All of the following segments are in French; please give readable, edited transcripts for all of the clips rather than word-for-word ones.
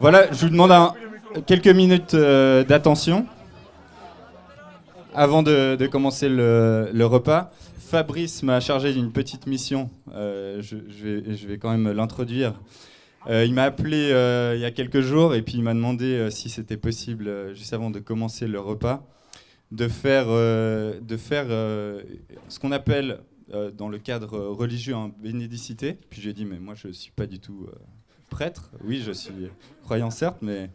Voilà, je vous demande quelques minutes d'attention avant de commencer le repas. Fabrice m'a chargé d'une petite mission. Je vais quand même l'introduire. Il m'a appelé il y a quelques jours et puis il m'a demandé si c'était possible, juste avant de commencer le repas, de faire ce qu'on appelle dans le cadre religieux un bénédicité. Puis j'ai dit, mais moi je ne suis pas du tout prêtre. Oui, je suis croyant certes, mais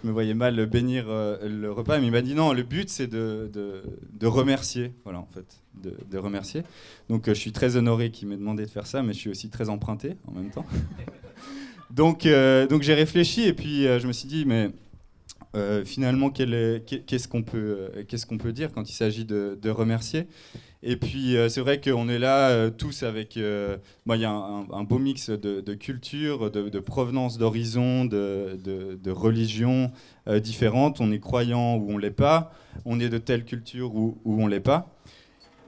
je me voyais mal bénir le repas. Mais il m'a dit non, le but c'est de remercier, voilà en fait, de remercier. Donc je suis très honoré qu'il m'ait demandé de faire ça, mais je suis aussi très emprunté en même temps. Donc j'ai réfléchi et puis je me suis dit, mais finalement, qu'est-ce qu'on peut dire quand il s'agit de remercier? Et puis, c'est vrai qu'on est là tous avec... il y a un beau mix de cultures, de provenance, d'horizons, de religions différentes. On est croyant ou on ne l'est pas. On est de telle culture ou on ne l'est pas.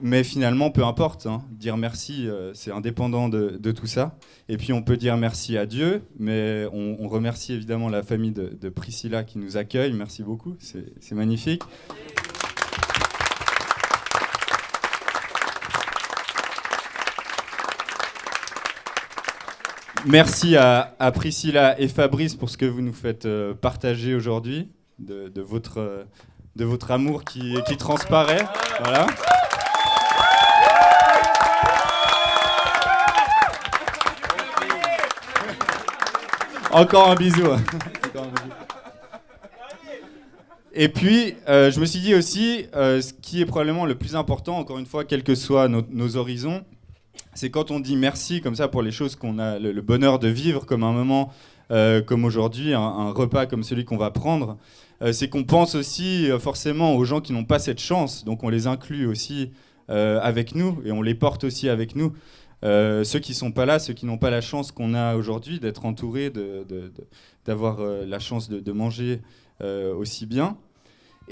Mais finalement, peu importe, hein, dire merci, c'est indépendant de tout ça. Et puis on peut dire merci à Dieu, mais on remercie évidemment la famille de Priscilla qui nous accueille. Merci beaucoup, c'est magnifique. Merci à Priscilla et Fabrice pour ce que vous nous faites partager aujourd'hui, de votre amour qui transparaît. Voilà. Encore un bisou. Et puis, je me suis dit aussi, ce qui est probablement le plus important, encore une fois, quels que soient nos horizons, c'est quand on dit merci comme ça pour les choses qu'on a le bonheur de vivre, comme un moment comme aujourd'hui, un repas comme celui qu'on va prendre, c'est qu'on pense aussi forcément aux gens qui n'ont pas cette chance, donc on les inclut aussi avec nous et on les porte aussi avec nous. Ceux qui ne sont pas là, ceux qui n'ont pas la chance qu'on a aujourd'hui d'être entourés, d'avoir la chance de manger aussi bien.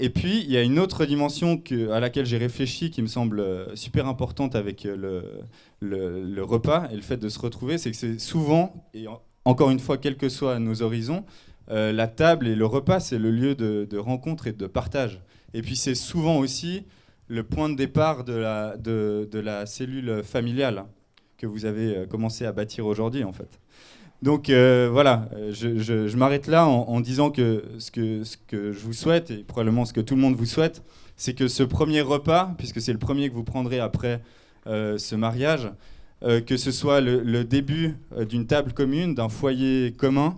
Et puis, il y a une autre dimension à laquelle j'ai réfléchi qui me semble super importante avec le repas et le fait de se retrouver, c'est que c'est souvent, et encore une fois, quels que soient nos horizons, la table et le repas, c'est le lieu de rencontre et de partage. Et puis, c'est souvent aussi le point de départ de la cellule familiale que vous avez commencé à bâtir aujourd'hui, en fait. Donc voilà, je m'arrête là en disant que ce que je vous souhaite, et probablement ce que tout le monde vous souhaite, c'est que ce premier repas, puisque c'est le premier que vous prendrez après ce mariage, que ce soit le début d'une table commune, d'un foyer commun,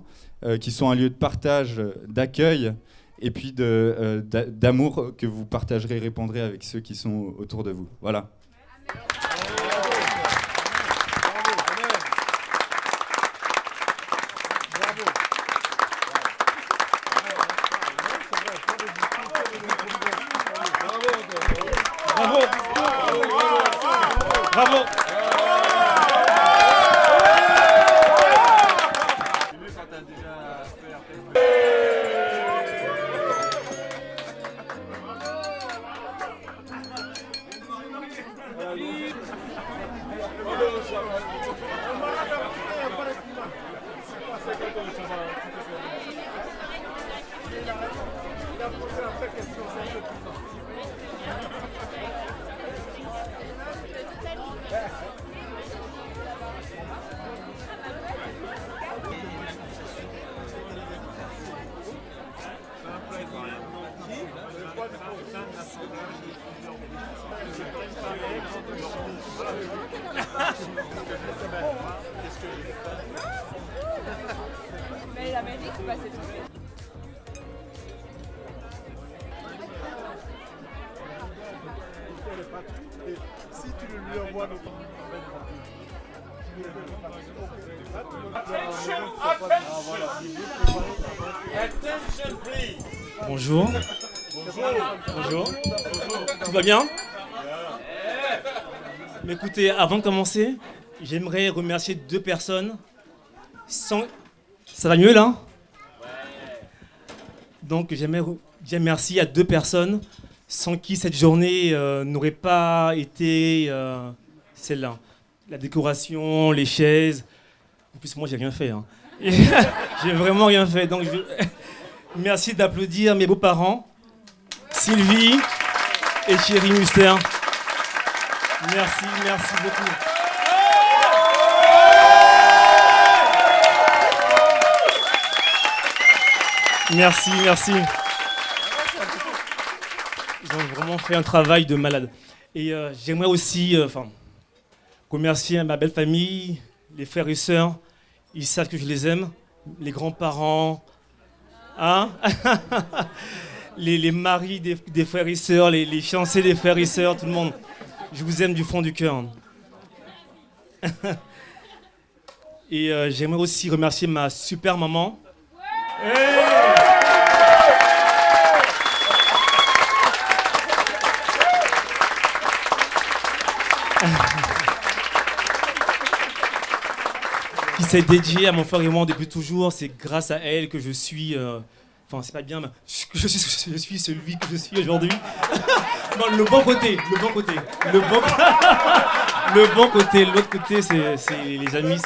qui soit un lieu de partage, d'accueil, et puis d'amour que vous partagerez et répandrez avec ceux qui sont autour de vous. Voilà. Bravo. Mais la Belgique, c'est passé tout. Si tu le lui envoies notre... Attention, please. Bonjour. Bonjour. Tout va bien? Mais écoutez, avant de commencer, j'aimerais remercier deux personnes. Ça va mieux là? Donc j'aimerais dire merci à deux personnes sans qui cette journée n'aurait pas été celle-là. La décoration, les chaises. En plus, moi, j'ai rien fait. Hein. J'ai vraiment rien fait. Donc, merci d'applaudir mes beaux-parents, Sylvie et Thierry Muster. Merci beaucoup. Merci. Ils ont vraiment fait un travail de malade. Et j'aimerais aussi remercier ma belle famille, les frères et sœurs. Ils savent que je les aime. Les grands-parents, hein les maris des frères et sœurs, les fiancés des frères et sœurs, tout le monde. Je vous aime du fond du cœur. Et j'aimerais aussi remercier ma super maman. Qui s'est dédiée à mon frère et moi depuis toujours. C'est grâce à elle que je suis... c'est pas bien, mais je suis celui que je suis aujourd'hui. Non, le bon côté. L'autre côté, c'est les amis.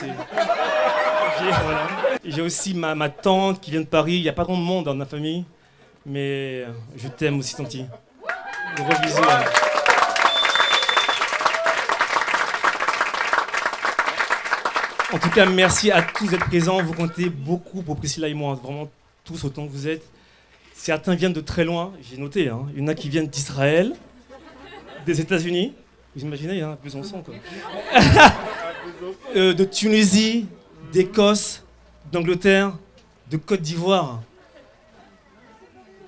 Voilà. J'ai aussi ma tante qui vient de Paris. Il n'y a pas grand monde dans ma famille. Mais je t'aime aussi, tanti. Gros bisous. En tout cas, merci à tous d'être présents. Vous comptez beaucoup pour Priscilla et moi. Vraiment tous autant que vous êtes. Certains viennent de très loin. J'ai noté. Il y en a qui viennent d'Israël, des États-Unis. Vous imaginez, Besançon, quoi. De Tunisie, d'Écosse, d'Angleterre, de Côte d'Ivoire,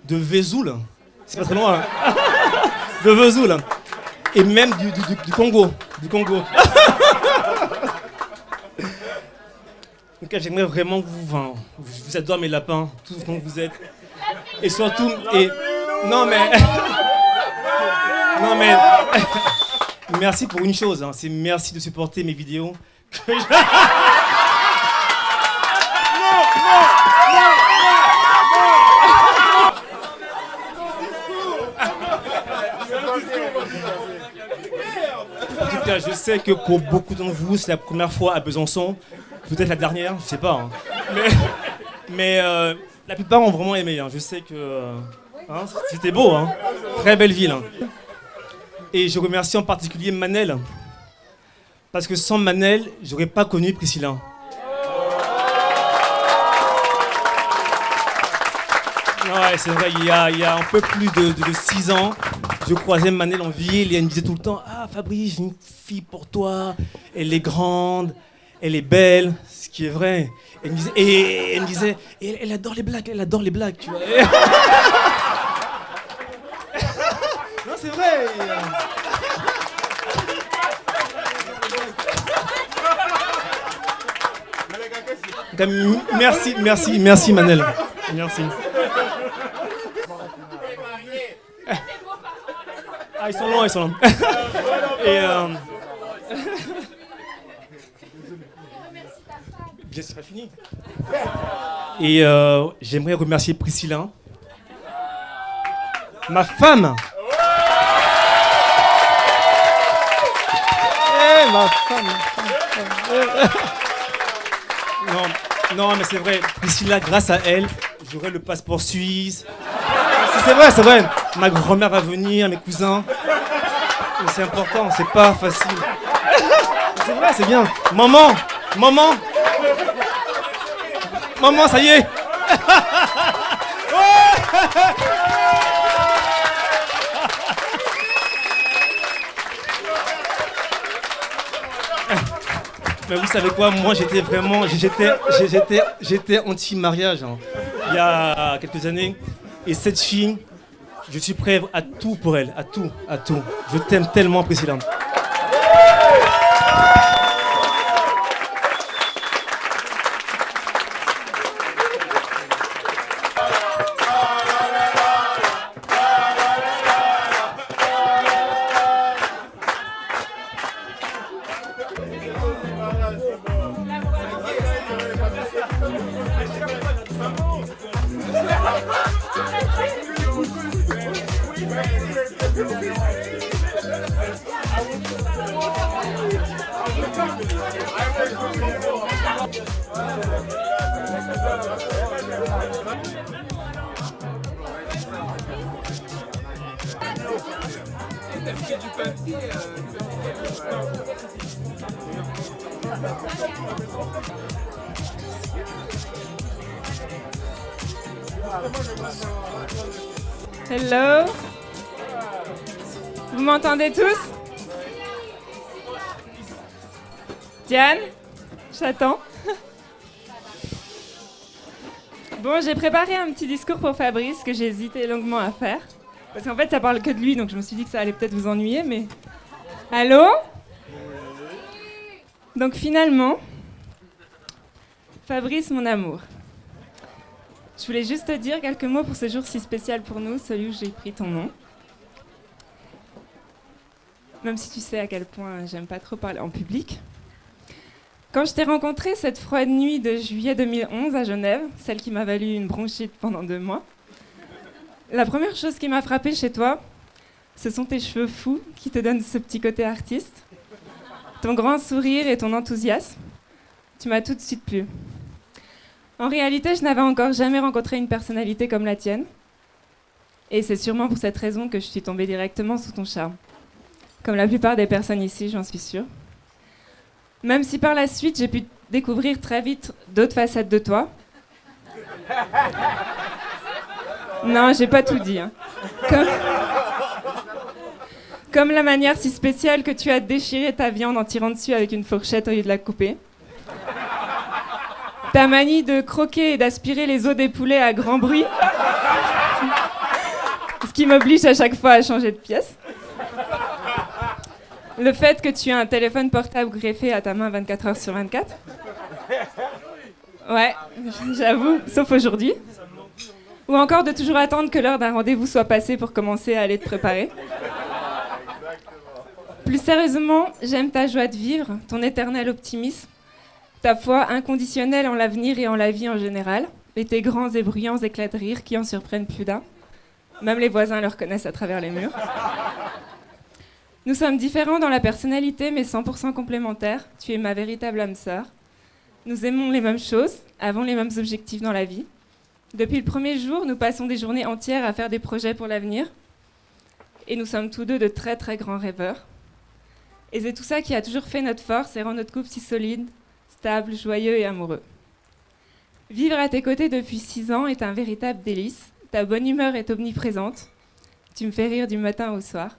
de Vesoul. C'est pas très loin. De Vesoul. Et même du Congo. Donc j'aimerais vraiment que vous adore mes lapins, tous dont vous êtes. Et surtout, non mais merci pour une chose, c'est merci de supporter mes vidéos. En tout cas, je sais que pour beaucoup d'entre vous, c'est la première fois à Besançon. Peut-être la dernière, je sais pas. Mais la plupart ont vraiment aimé. Je sais que c'était beau. Très belle ville. Et je remercie en particulier Manel. Parce que sans Manel, j'aurais pas connu Priscilla. Ouais, c'est vrai, il y a un peu plus de 6 ans, je croisais Manel en ville et elle me disait tout le temps « Ah Fabrice, j'ai une fille pour toi, elle est grande, elle est belle », ce qui est vrai. Elle me disait elle adore les blagues, tu vois. Non, c'est vrai. Merci Manel. Merci. Ah, ils sont longs. Et bien, c'est pas fini. Et j'aimerais remercier Priscilla, ma femme. Ma femme. Non, mais c'est vrai. Priscilla, grâce à elle, j'aurai le passeport suisse. C'est vrai. Ma grand-mère va venir, mes cousins. Mais c'est important, c'est pas facile. C'est vrai, c'est bien. Maman, ça y est. Mais vous savez quoi, moi j'étais anti-mariage il y a quelques années. Et cette fille, je suis prêt à tout pour elle, à tout. Je t'aime tellement, Priscilla. Hello. Vous m'entendez tous? Diane, j'attends. Bon, j'ai préparé un petit discours pour Fabrice que j'ai hésité longuement à faire. Parce qu'en fait, ça parle que de lui, donc je me suis dit que ça allait peut-être vous ennuyer, mais... Allô? Donc finalement, Fabrice, mon amour. Je voulais juste te dire quelques mots pour ce jour si spécial pour nous, celui où j'ai pris ton nom. Même si tu sais à quel point j'aime pas trop parler en public. Quand je t'ai rencontré cette froide nuit de juillet 2011 à Genève, celle qui m'a valu une bronchite pendant 2 mois, la première chose qui m'a frappée chez toi, ce sont tes cheveux fous qui te donnent ce petit côté artiste, ton grand sourire et ton enthousiasme. Tu m'as tout de suite plu. En réalité, je n'avais encore jamais rencontré une personnalité comme la tienne. Et c'est sûrement pour cette raison que je suis tombée directement sous ton charme. Comme la plupart des personnes ici, j'en suis sûre. Même si par la suite, j'ai pu découvrir très vite d'autres facettes de toi. Non, j'ai pas tout dit. Hein. Comme la manière si spéciale que tu as déchiré ta viande en tirant dessus avec une fourchette au lieu de la couper. Ta manie de croquer et d'aspirer les os des poulets à grand bruit. Ce qui m'oblige à chaque fois à changer de pièce. Le fait que tu aies un téléphone portable greffé à ta main 24 heures sur 24. Ouais, j'avoue, sauf aujourd'hui. Ou encore de toujours attendre que l'heure d'un rendez-vous soit passée pour commencer à aller te préparer. Plus sérieusement, j'aime ta joie de vivre, ton éternel optimisme, ta foi inconditionnelle en l'avenir et en la vie en général, et tes grands et bruyants éclats de rire qui en surprennent plus d'un. Même les voisins le reconnaissent à travers les murs. Nous sommes différents dans la personnalité, mais 100% complémentaires. Tu es ma véritable âme sœur. Nous aimons les mêmes choses, avons les mêmes objectifs dans la vie. Depuis le premier jour, nous passons des journées entières à faire des projets pour l'avenir. Et nous sommes tous deux de très très grands rêveurs. Et c'est tout ça qui a toujours fait notre force et rend notre couple si solide, stable, joyeux et amoureux. Vivre à tes côtés depuis 6 ans est un véritable délice. Ta bonne humeur est omniprésente. Tu me fais rire du matin au soir.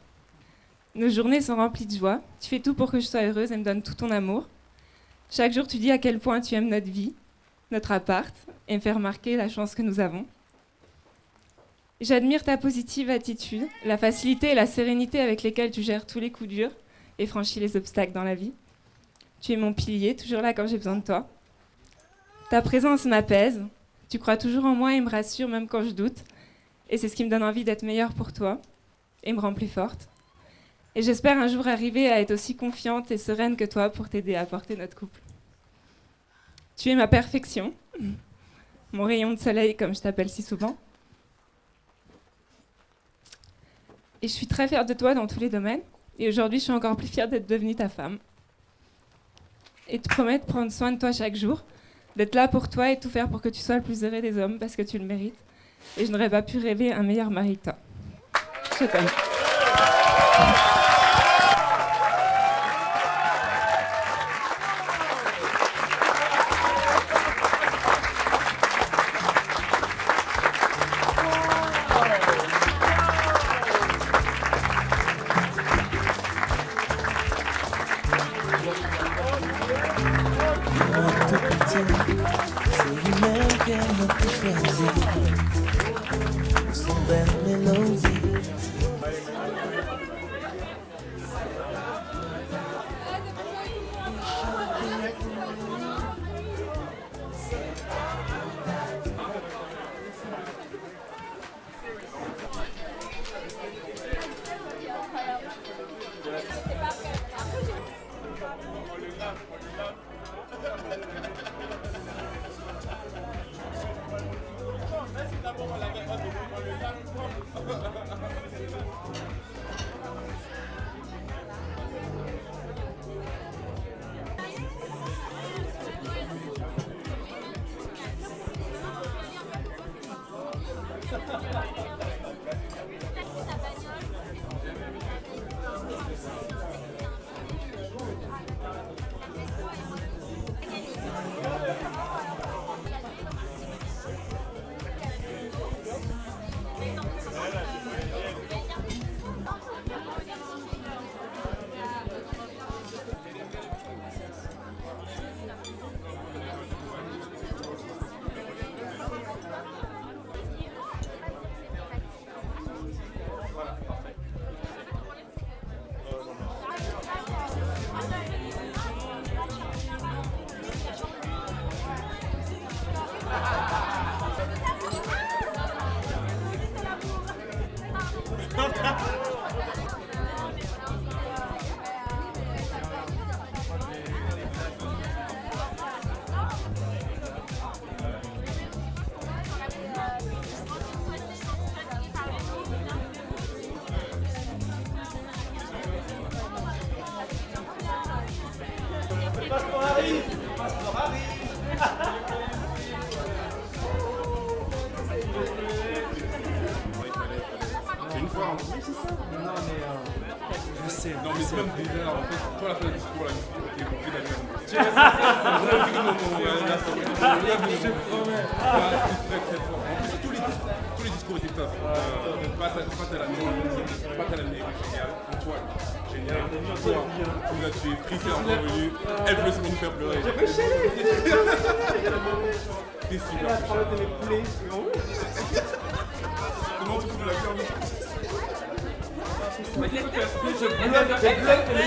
Nos journées sont remplies de joie. Tu fais tout pour que je sois heureuse et me donnes tout ton amour. Chaque jour, tu dis à quel point tu aimes notre vie, notre appart, et me fais remarquer la chance que nous avons. J'admire ta positive attitude, la facilité et la sérénité avec lesquelles tu gères tous les coups durs et franchis les obstacles dans la vie. Tu es mon pilier, toujours là quand j'ai besoin de toi. Ta présence m'apaise. Tu crois toujours en moi et me rassure même quand je doute. Et c'est ce qui me donne envie d'être meilleure pour toi et me rend plus forte. Et j'espère un jour arriver à être aussi confiante et sereine que toi pour t'aider à porter notre couple. Tu es ma perfection, mon rayon de soleil comme je t'appelle si souvent. Et je suis très fière de toi dans tous les domaines. Et aujourd'hui, je suis encore plus fière d'être devenue ta femme. Et te promettre de prendre soin de toi chaque jour, d'être là pour toi et tout faire pour que tu sois le plus heureux des hommes parce que tu le mérites. Et je n'aurais pas pu rêver un meilleur mari que toi. Je t'aime. Je sais. Non, mais c'est même bizarre. En fait, toi, la fin du discours, là, t'es obligé d'aller à nous. C'est je te promets. C'est très fort. En plus, tous les discours étaient top. Pas à la mairie, génial. Antoine, génial. Toi, tu nous as tué. Chrissy est encore venue. Elle veut se nous faire pleurer. J'ai fait chialer. T'es super. Comment tu trouves la vie en vie?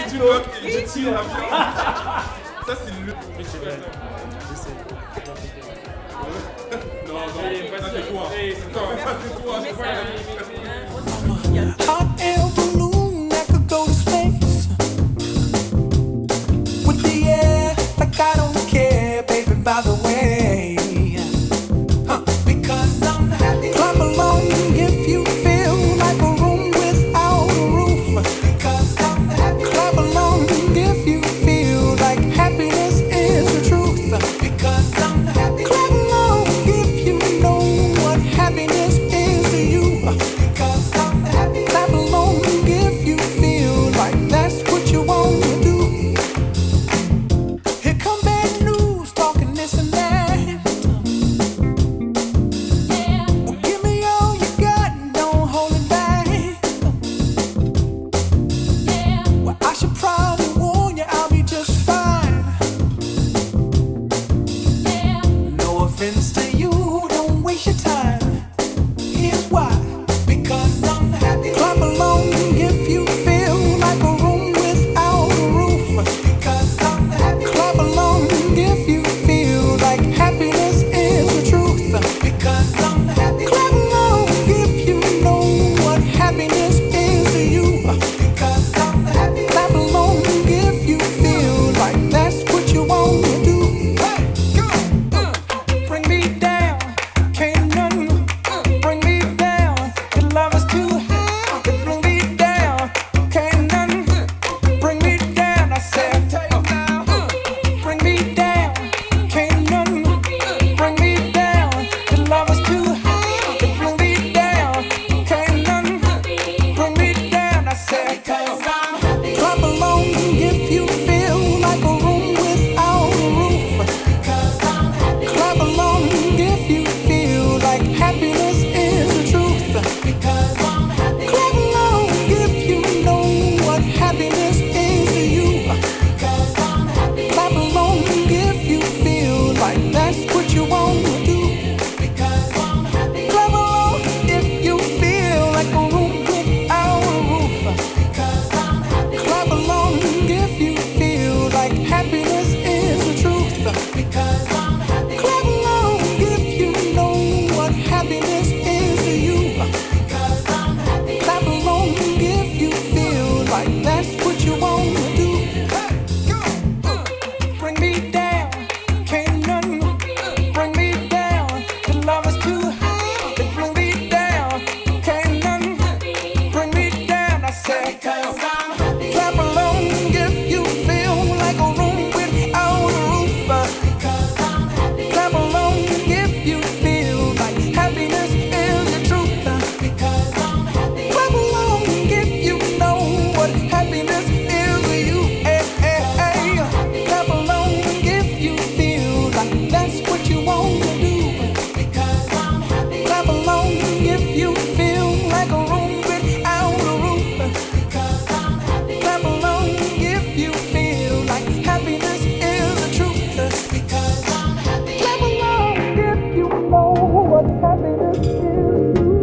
Tu bloques et je tire la vie. Ça, c'est le. Non, ça c'est toi. Ça c'est toi. C'est pas Hot air balloon that could go to space with the air like I don't care, baby, by the way. Because I'm happy. Clap along if you feel like a room without a roof. Because I'm happy. Clap along if you feel like happiness is the truth. Because I'm happy. Clap along if you know what happiness is to you. Because I'm happy. Clap along if you feel like that's what you want to do. Here come bad news, talking this and that. Well, give me all you got and don't hold it back. Well, I should probably warn you, I'll be just fine. No offense to you, don't waste your time. Here's why. Because I'm happy. Clap along if you feel like a room without a roof. Because I'm happy. Clap along if you feel like happiness is the truth. Because I'm happy. Clap along if you know what happiness is to you. Because I'm happy. Clap along if you feel like that's what you want to do. Hey, go. Bring me down, can't none bring me down. Your love is too high, it bring me down, can't none bring me down. I said, bring me down, can't none bring me down. Your love is too high, it bring me down, can't none bring me down. I said, clap along if you feel like a room without a roof. Clap along if you feel like happiness is the truth. Clap along if you know what happiness is to you. Clap along if you feel like that's what you want to do. Clap along if you feel like a room without a roof. Clap along if you feel like happiness is the truth. Clap along if you know what happiness is to you. Clap along if you feel like that's what you want to do. Bring me down, can't none bring me down. Your love is too high, it bring me down, can't none bring me down. I said, clap along if you feel like a room without a roof. Clap along if you feel like happiness is the truth. Clap along if you know what happiness is to you. Clap along if you feel like that's what you want to do. Clap along if you feel like a room without a roof. Clap along if you feel like happiness is the truth. Clap along if you know what happiness is to you.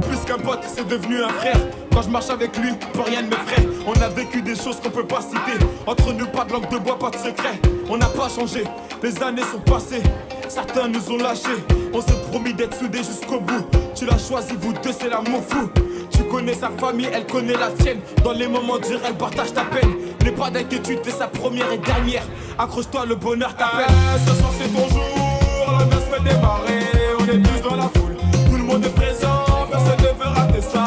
Plus qu'un pote, c'est devenu un frère. Quand je marche avec lui, plus rien ne m'effraie. On a vécu des choses qu'on peut pas citer. Entre nous, pas de langue de bois, pas de secret. On n'a pas changé, les années sont passées. certains nous ont lâchés. On s'est promis d'être soudés jusqu'au bout. Tu l'as choisi, vous deux, c'est l'amour fou. Tu connais sa famille, elle connaît la tienne. Dans les moments durs, elle partage ta peine. N'aie pas d'inquiétude, t'es sa première et dernière. Accroche-toi, le bonheur t'appelle. Ce soir c'est ton jour, la messe fait démarrer. On est tous dans la foule, tout le monde est présent. Personne ne veut rater ça,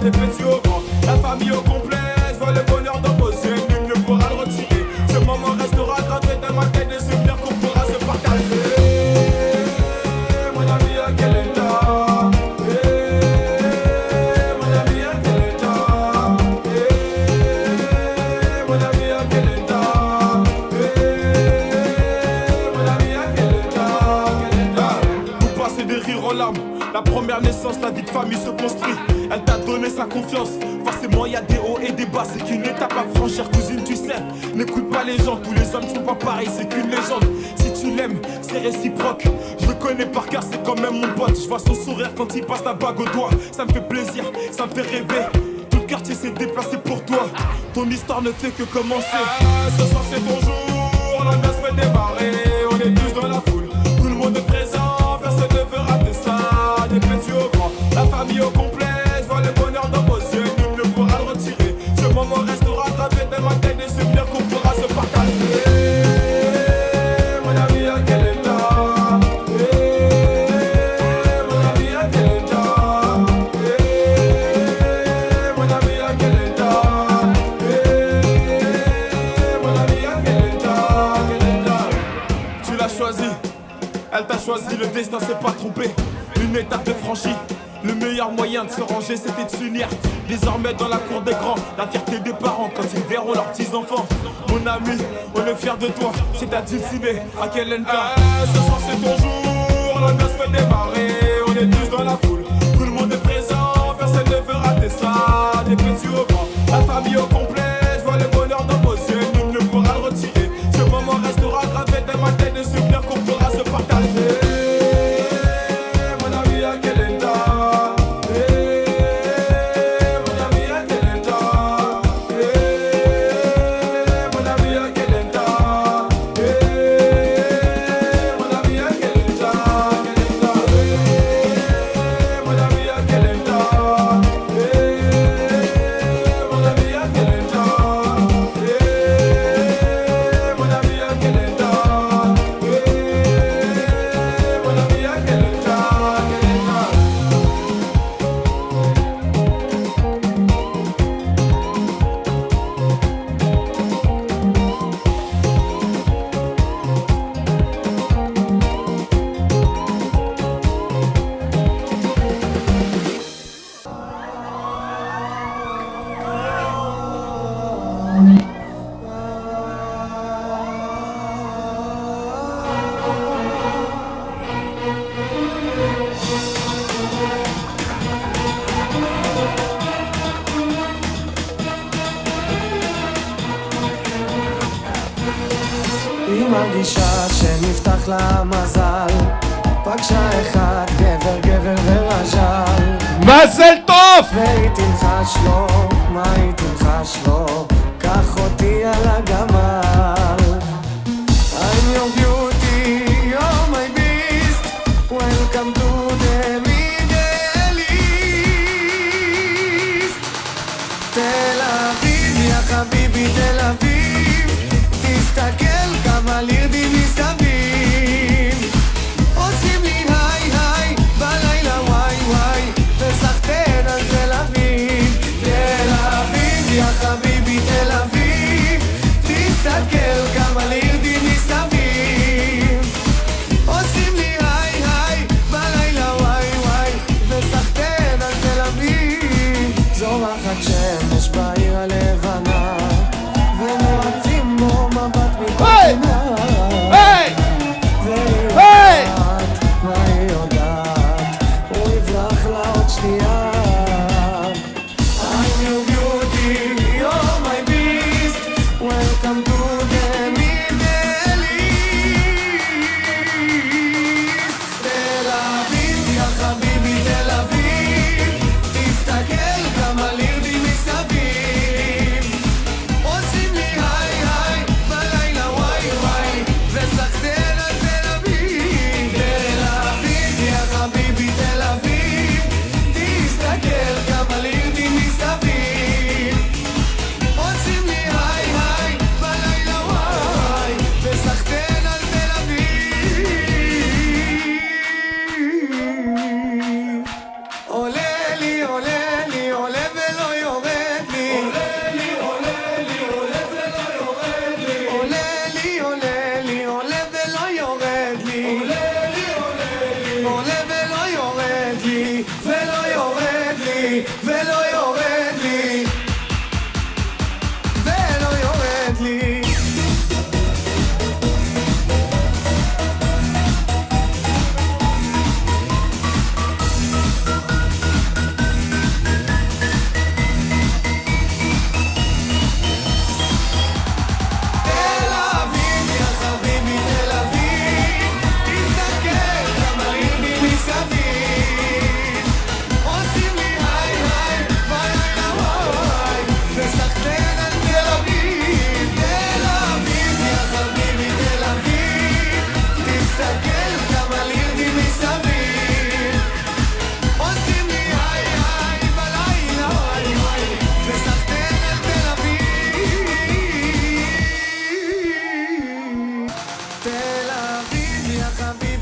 des petits au grand. La famille au complet, je vois le bonheur dans vos yeux. Nul ne pourra le retirer. Ce moment restera gravé dans ma tête. Des souvenirs qu'on pourra se partager. Mon ami, à quel état? Mon ami, à quel état? Mon ami, à quel état? Mon ami, à quel état? Vous passez des rires aux larmes. La première naissance, la vie de famille se construit. Elle t'a donné sa confiance. Forcément y a des hauts et des bas. C'est qu'une étape à franchir, cousine, tu sais. N'écoute pas les gens, tous les hommes sont pas pareils. C'est qu'une légende, si tu l'aimes, c'est réciproque. Je le connais par cœur, c'est quand même mon pote. Je vois son sourire quand il passe la bague au doigt. Ça me fait plaisir, ça me fait rêver. Tout le quartier s'est déplacé pour toi. Ton histoire ne fait que commencer. Ce soir c'est ton jour, la messe fait démarrer. On est tous dans la foule, tout le monde est présent. Personne ne veut rater ça, des petits au grand. La famille au complet, je vois le bonheur dans vos yeux. Nul ne pourra le retirer. Ce moment restera gravé dans ma tête. Des souvenirs qu'on pourra se partager. Mon ami, à quel état? Mon ami, à quel état? Mon ami, à quel état? Mon ami, à quel état? Tu l'as choisi, elle t'a choisi, le destin s'est pas trompé. Une étape de franchie. Le meilleur moyen de se ranger, c'était de s'unir. Désormais dans la cour des grands, la fierté des parents quand ils verront leurs petits-enfants. Mon ami, on est fiers de toi, c'est à Dulcinée, à quel état? Ce soir c'est ton jour, la messe fait démarrer. On est tous dans la foule, tout le monde est présent. Personne ne veut rater ça, des petits au grand. La famille au complet, je vois le bonheur dans vos yeux. Nul ne pourra le retirer. Ce moment restera gravé dans ma tête. Des souvenirs qu'on pourra se partager. Mon ami, à quel état? Mon ami, à quel état? Mon ami, à quel état? Mon ami, à quel état? Mon ami, à quel état? Mon ami, à quel état? Mon ami, à quel état? Mon ami, à quel état? היא מרגישה שנפתח לה מזל, פגשה אחד גבר גבר ורז'ל, מזל טוב! והיא תלחש לו, מה היא תלחש לו? קח אותי על הגמל. I'm your beauty, you're my beast, welcome to the Middle East. תל אביב, יא חביבי תל אביב, תסתכל כמה לירדים מסביב. עושים לי היי היי, בלילה וואי וואי, וסחטן על תל אביב. תל אביב, יא חביבי תל אביב, תסתכל כמה לירדים מסביב. עושים לי היי היי, בלילה וואי וואי, וסחטן על תל אביב. זורחת שמש בעיר הלבנה, ונועצים בו מבט מכל פינה. והיא יודעת, מה היא יודעת, הוא יברח לה עוד שנייה. I'm your beauty, you're my beast, welcome to the Middle East. תל אביב, יא חביבי תל אביב, תסתכל כמה לירדים מסביב. עושים לי היי היי, בלילה וואי וואי, וסחטן על תל אביב. ולא יורד לי, ולא יורד לי, ולא יורד לי. תל אביב, יא חביבי